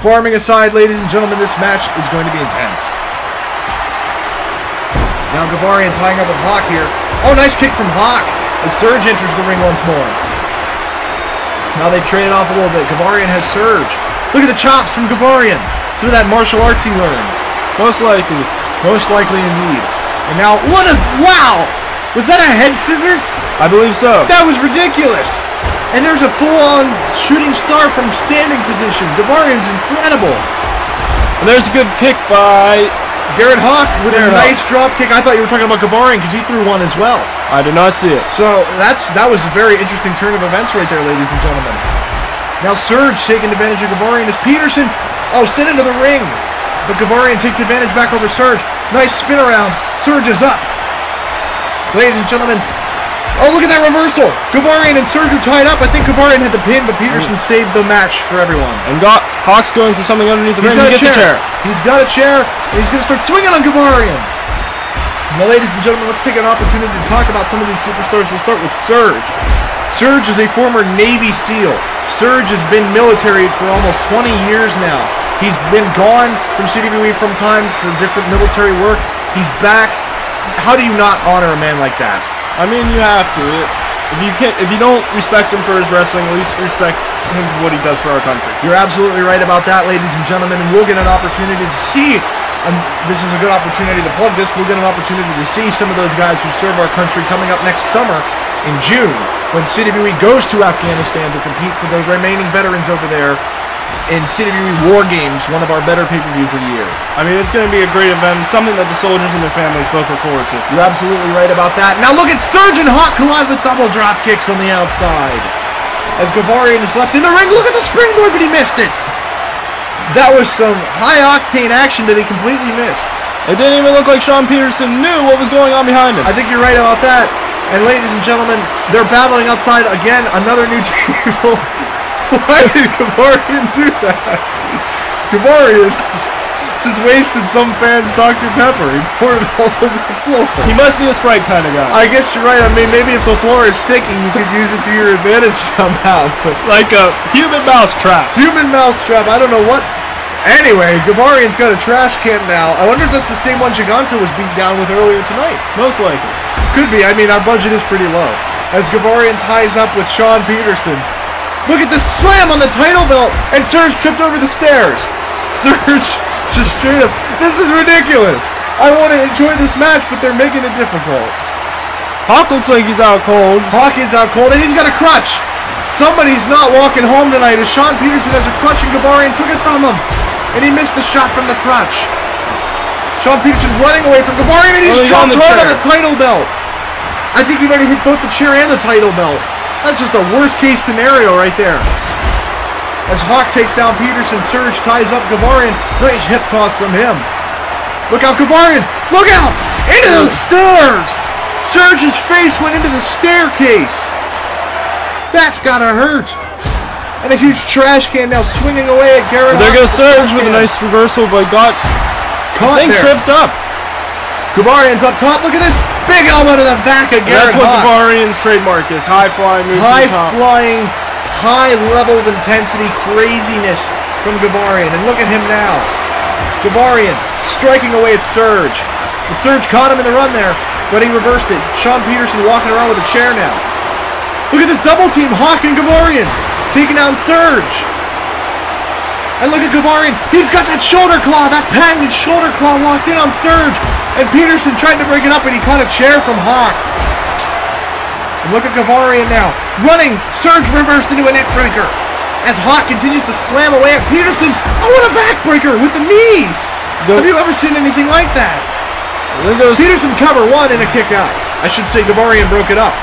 Farming aside, ladies and gentlemen, this match is going to be intense. Now Gavarian tying up with Hawk here. Oh, nice kick from Hawk as Surge enters the ring once more. Now they trade off a little bit. Gavarian has Surge. Look at the chops from Gavarian. Some of that martial arts he learned. Most likely. Most likely indeed. And now, what a... Wow! Was that a head scissors? I believe so. That was ridiculous. And there's a full-on shooting star from standing position. Gavarian's incredible. And there's a good kick by Garrett Hawk with a nice drop kick. I thought you were talking about Gavarian because he threw one as well. I did not see it. So that was a very interesting turn of events right there, ladies and gentlemen. Now Surge taking advantage of Gavarian as Peterson, sent into the ring. But Gavarian takes advantage back over Surge. Nice spin around. Surge is up. Ladies and gentlemen, look at that reversal. Gavarian and Surge are tied up. I think Gavarian had the pin, but Peterson saved the match for everyone. And Hawk's going for something underneath the ring. He gets a chair. He's got a chair, and he's going to start swinging on Gavarian. Now, ladies and gentlemen, let's take an opportunity to talk about some of these superstars. We'll start with Surge. Surge is a former Navy SEAL. Surge has been military for almost 20 years now. He's been gone from CWE from time for different military work. He's back. How do you not honor a man like that? I mean, you have to. If you don't respect him for his wrestling, at least respect him for what he does for our country. You're absolutely right about that, ladies and gentlemen, and we'll get an opportunity to see, this is a good opportunity to plug this, we'll get an opportunity to see some of those guys who serve our country coming up next summer in June, when CWE goes to Afghanistan to compete for the remaining veterans over there in CWE War Games, one of our better pay-per-views of the year. I mean, it's going to be a great event, something that the soldiers and their families both look forward to. You're absolutely right about that. Now look at Surge and Hawk collide with double drop kicks on the outside. As Gavarian is left in the ring, look at the springboard, but he missed it. That was some high-octane action that he completely missed. It didn't even look like Sean Peterson knew what was going on behind him. I think you're right about that. And ladies and gentlemen, they're battling outside again, another new table. Why did Gavarian do that? Gavarian just wasted some fan's Dr. Pepper. He poured it all over the floor. He must be a Sprite kind of guy. I guess you're right. I mean, maybe if the floor is sticky, you could use it to your advantage somehow. But like a human mousetrap. Human mousetrap. I don't know what. Anyway, Gavarian's got a trash can now. I wonder if that's the same one Gigante was beat down with earlier tonight. Most likely. Could be. I mean, our budget is pretty low. As Gavarian ties up with Sean Peterson. Look at the slam on the title belt, and Surge tripped over the stairs. Surge just straight up. This is ridiculous. I want to enjoy this match, but they're making it difficult. Hawk looks like he's out cold. Hawk is out cold, and he's got a crutch. Somebody's not walking home tonight, as Sean Peterson has a crutch, and Gavarian took it from him, and he missed the shot from the crutch. Sean Peterson running away from Gavarian, and he's dropped hard on the title belt. I think he might have hit both the chair and the title belt. That's just a worst-case scenario right there. As Hawk takes down Peterson, Surge ties up Gavarian. Nice hip toss from him. Look out, Gavarian! Look out! Into those stairs! Surge's face went into the staircase. That's gotta hurt. And a huge trash can now swinging away at Garrett. There goes Surge with a nice reversal, but got caught there. Tripped up. Gavarian's up top. Look at this. Big elbow to the back of Garrett. That's what Gavarian's trademark is. High-flying moves. High-flying, high level of intensity, craziness from Gavarian. And look at him now. Gavarian striking away at Surge. But Surge caught him in the run there, but he reversed it. Sean Peterson walking around with a chair now. Look at this double team. Hawk and Gavarian taking down Surge. And look at Gavarian. He's got that shoulder claw, that patented shoulder claw locked in on Surge. And Peterson tried to break it up, and he caught a chair from Hawk. And look at Gavarian now. Running. Surge reversed into a neck breaker. As Hawk continues to slam away at Peterson. Oh, what a backbreaker with the knees. Have you ever seen anything like that? There goes Peterson cover one and a kick out. I should say Gavarian broke it up.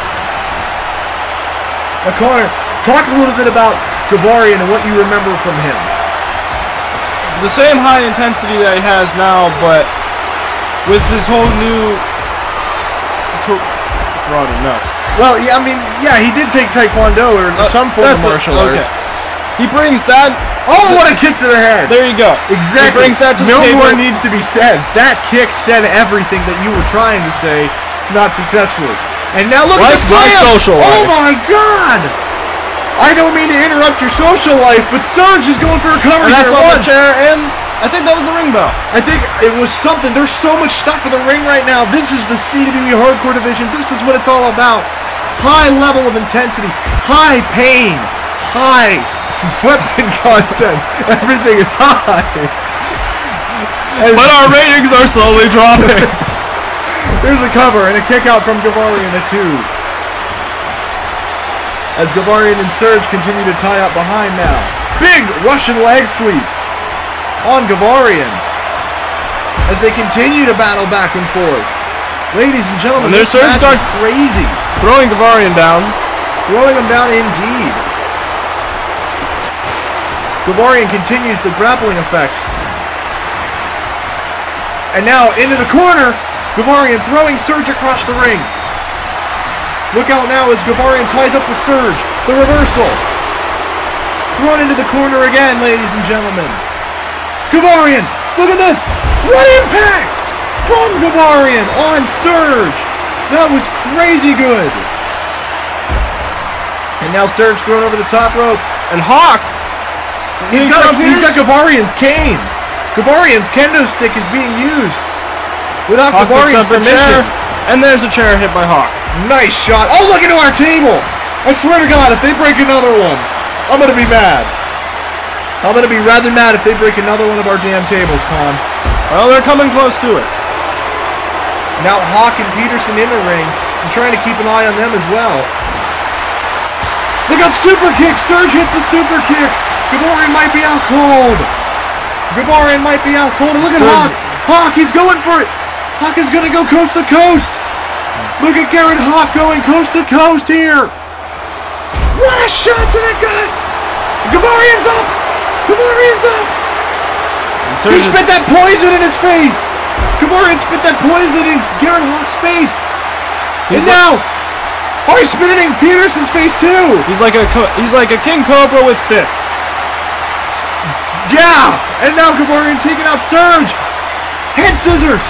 Now, Connor, talk a little bit about Gavarian and what you remember from him. The same high intensity that he has now, but with his whole new karate, no. Well, yeah, I mean, yeah, he did take Taekwondo or some form of martial art. Okay. He brings that. Oh, what a kick to the head! There you go. Exactly. He brings that to the table. No more needs to be said. That kick said everything that you were trying to say, not successfully. And now look at the slam! social Oh my God! I don't mean to interrupt your social life, but Surge is going for a cover And here. that's on the chair, and I think that was the ring bell. I think it was something. There's so much stuff in the ring right now. This is the CWE Hardcore Division. This is what it's all about. High level of intensity, high pain, high weapon content. Everything is high. But our ratings are slowly dropping. Here's a cover and a kick out from Gavarian, a 2. As Gavarian and Surge continue to tie up behind now. Big Russian leg sweep on Gavarian as they continue to battle back and forth. Ladies and gentlemen, this match is crazy. Throwing Gavarian down. Throwing him down indeed. Gavarian continues the grappling effects. And now into the corner. Gavarian throwing Surge across the ring. Look out now as Gavarian ties up with Surge. The reversal. Thrown into the corner again, ladies and gentlemen. Gavarian, look at this. What impact from Gavarian on Surge. That was crazy good. And now Surge thrown over the top rope. And Hawk. He's got Gavarian's cane. Gavarian's kendo stick is being used without Hawk Gavarian's permission. And there's a chair hit by Hawk. Nice shot. Oh, look into our table. I swear to God, if they break another one, I'm going to be mad. I'm going to be rather mad if they break another one of our damn tables, Con. Well, they're coming close to it. Now Hawk and Peterson in the ring. I'm trying to keep an eye on them as well. Look out, super kick. Surge hits the super kick. Gavarian might be out cold. Gavarian might be out cold. And look at Hawk. Hawk, he's going for it. Hawk is going to go coast to coast. Look at Garrett Hawk going coast to coast here. What a shot to the gut. Gavarian's up. Gavarian's up. He spit that poison in his face. Gavarian spit that poison in Garrett Hawk's face. And now, he's spitting in Peterson's face too. He's like a king cobra with fists. Yeah. And now Gavarian taking out Surge. Head scissors.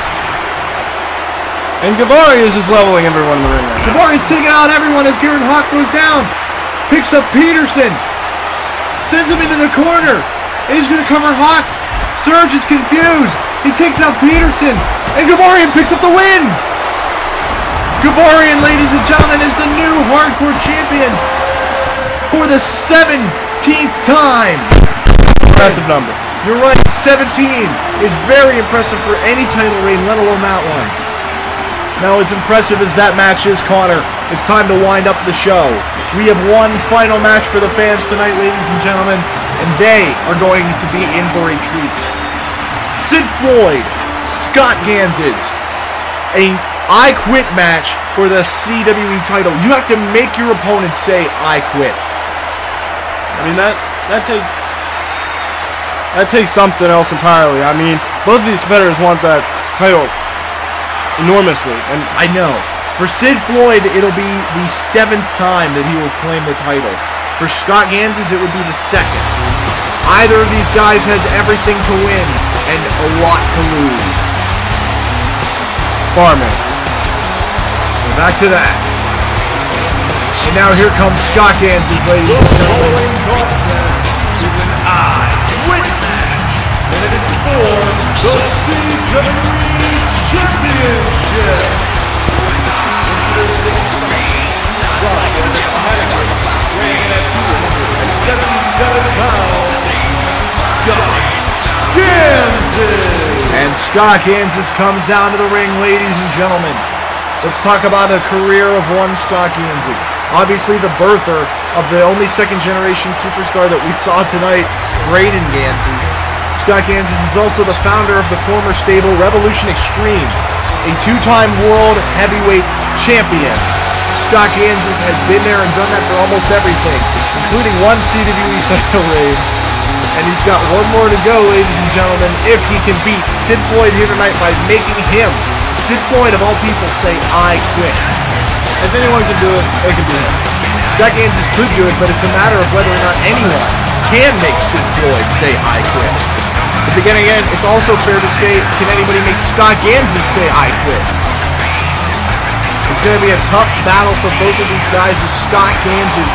And Gavarian is just leveling everyone in the ring right now. Gavarian's taking out everyone as Garrett Hawk goes down. Picks up Peterson. Sends him into the corner. And he's going to cover Hawk. Surge is confused. He takes out Peterson. And Gavarian picks up the win. Gavarian, ladies and gentlemen, is the new Hardcore Champion for the 17th time. Impressive number. You're right, 17 is very impressive for any title reign, let alone that one. Now, as impressive as that match is, Connor, it's time to wind up the show. We have one final match for the fans tonight, ladies and gentlemen, and they are going to be in for a treat. Sid Floyd, Scott Ganses, a I Quit match for the CWE title. You have to make your opponent say, I quit. I mean, that takes something else entirely. I mean, both of these competitors want that title enormously. And I know. For Sid Floyd, it'll be the 7th time that he will claim the title. For Scott Ganses, it would be the 2nd. Either of these guys has everything to win and a lot to lose. Barman. Back to that. And now here comes Scott Ganses, ladies and gentlemen. The following contest is an I Quit match, and it is for the CWE Championship. Introducing from this category, weighing in at 277 pounds, Scott Ganses. And Scott Ganses comes down to the ring, ladies and gentlemen. Let's talk about a career of one Scott Ganses. Obviously the birther of the only second-generation superstar that we saw tonight, Braden Ganses. Scott Ganses is also the founder of the former stable Revolution Extreme, a 2-time world heavyweight champion. Scott Ganses has been there and done that for almost everything, including one CWE title reign. And he's got one more to go, ladies and gentlemen, if he can beat Sid Floyd here tonight by making him, Sid Floyd of all people, say, I quit. If anyone can do it, it can be him. Scott Ganses could do it, but it's a matter of whether or not anyone can make Sid Floyd say, I quit. But then again, it's also fair to say, can anybody make Scott Ganses say, I quit? It's going to be a tough battle for both of these guys as Scott Ganses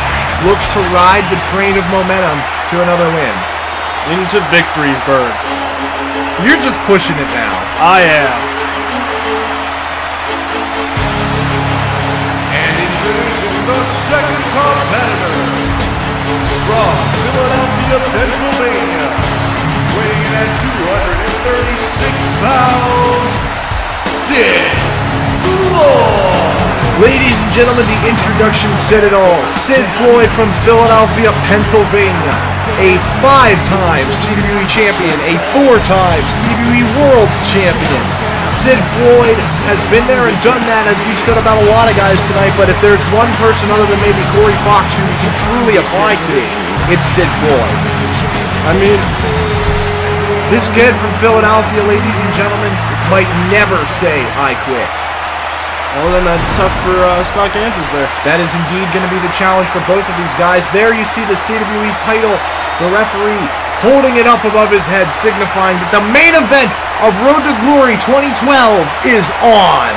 looks to ride the train of momentum to another win. Into Victorysburg. You're just pushing it now. I am. And introducing the second competitor from Philadelphia, Pennsylvania, weighing in at 236 pounds, Sid Floyd. Ladies and gentlemen, the introduction said it all. Sid Floyd from Philadelphia, Pennsylvania. A 5-time CWE Champion, a 4-time CWE World's Champion. Sid Floyd has been there and done that, as we've said about a lot of guys tonight, but if there's one person other than maybe Corey Fox who can truly apply to, it's Sid Floyd. I mean, this kid from Philadelphia, ladies and gentlemen, might never say, I quit. well then that's tough for Scott Gansas there. That is indeed going to be the challenge for both of these guys. There you see the CWE title, the referee holding it up above his head, signifying that the main event of Road to Glory 2012 is on.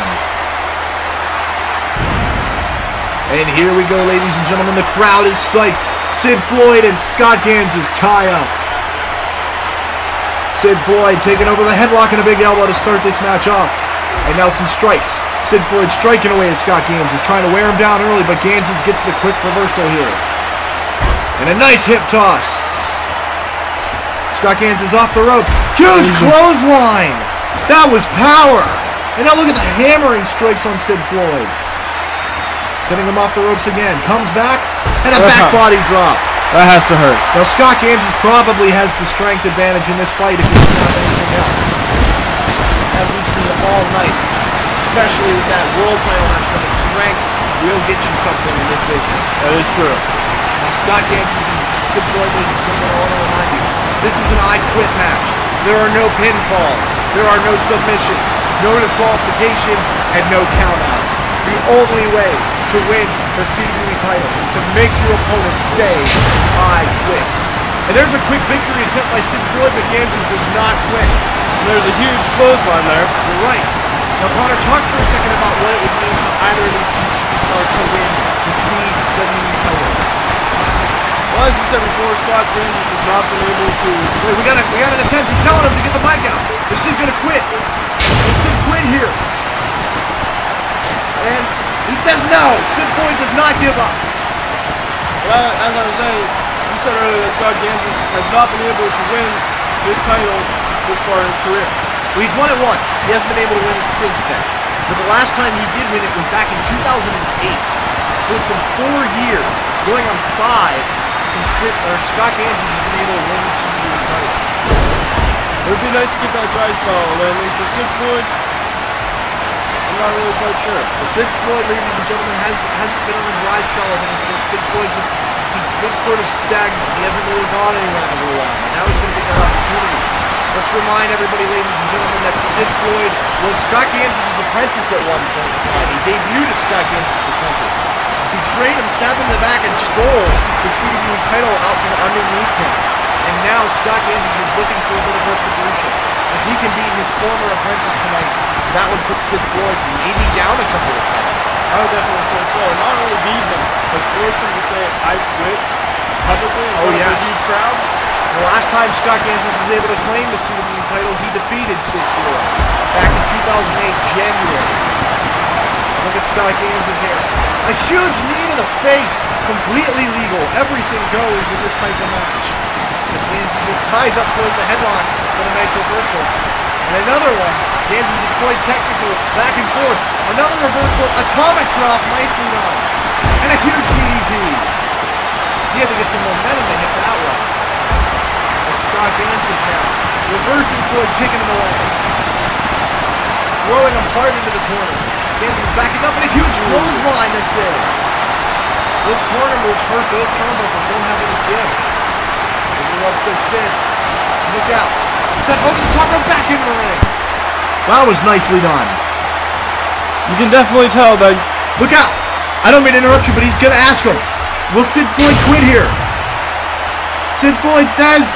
And here we go, ladies and gentlemen. The crowd is psyched. Sid Floyd and Scott Gansas tie up. Sid Floyd taking over the headlock and a big elbow to start this match off. And now some strikes. Sid Floyd striking away at Scott Gansas, trying to wear him down early, but Gansas gets the quick reversal here. And a nice hip toss. Scott Gansas off the ropes. Huge clothesline! That was power! And now look at the hammering strikes on Sid Floyd. Setting him off the ropes again. Comes back, and a back body drop. That has to hurt. Now Scott Gansas probably has the strength advantage in this fight if he doesn't have anything else. As we've seen all night, especially with that world title match tonight, strength will get you something in this business. That is true. Now Scott Gansas and Sid Floyd, ladies and gentlemen, I want to remind you, this is an I quit match. There are no pinfalls. There are no submissions, no disqualifications, and no countouts. The only way to win the CWE title is to make your opponent say, I quit. And there's a quick victory attempt by Sid Floyd, but Gansas does not quit. And there's a huge clothesline there. You're right. Now, Connor, talk for a second about what it would mean for either of these two superstars to win the CWE title. Well, as you said before, Scott Gansas has not been able to... Wait, we got an attempt. He's telling him to get the mic out. Is Sid going to quit? Will Sid quit here? And he says no. Sid Floyd does not give up. Well, as I was saying, you said earlier that Scott Gansas has not been able to win this title this far in his career. Well, he's won it once. He hasn't been able to win it since then. But the last time he did win it was back in 2008. So it's been 4 years, going on 5, since Scott Gansas has been able to win the CWE title. It would be nice to get that dry spell landing for Sid Floyd. I'm not really quite sure. Well, Sid Floyd, ladies and gentlemen, hasn't been on a dry spell of any sorts. Sid Floyd he's been sort of stagnant. He hasn't really gone anywhere in a little while. And now he's going to get that opportunity. Let's remind everybody, ladies and gentlemen, that Sid Floyd was Scott Gansas' apprentice at one point in time. He debuted as Scott Gansas' apprentice. He trained him, stabbed him in the back, and stole the CWE title out from underneath him. And now Scott Gansas is looking for a bit of retribution. If he can beat his former apprentice tonight, that would put Sid Floyd maybe down a couple of pounds. I would definitely say so. Not only beat him, but force him to say, I quit publicly in front of a huge crowd. The last time Scott Gansas was able to claim the CWE title, he defeated Sid Floyd back in 2008, January. Look at Scott Gansas here. A huge knee to the face, completely legal. Everything goes in this type of match. As Gansas ties up Floyd the headlock with a nice reversal. And another one. Gansas and Floyd technical, back and forth. Another reversal, atomic drop, nicely done. And a huge DDT. He had to get some momentum to hit that one. As Scott Gansas now reversing Floyd, kicking him away. Throwing him hard into the corner. Gansas backing up and a huge clothesline to Sid. This corner moves hurt both turnbuckles, don't have any give. Moving up to Sid. Look out. Set over the top rope, back into the ring. That was nicely done. You can definitely tell that... Look out. I don't mean to interrupt you, but he's going to ask him. Will Sid Floyd quit here? Sid Floyd says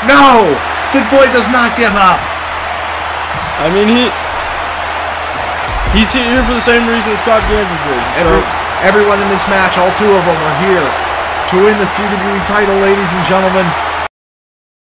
no. Sid Floyd does not give up. I mean, he's here for the same reason that Scott Gansas is. Everyone in this match, all two of them, are here to win the CWE title, ladies and gentlemen.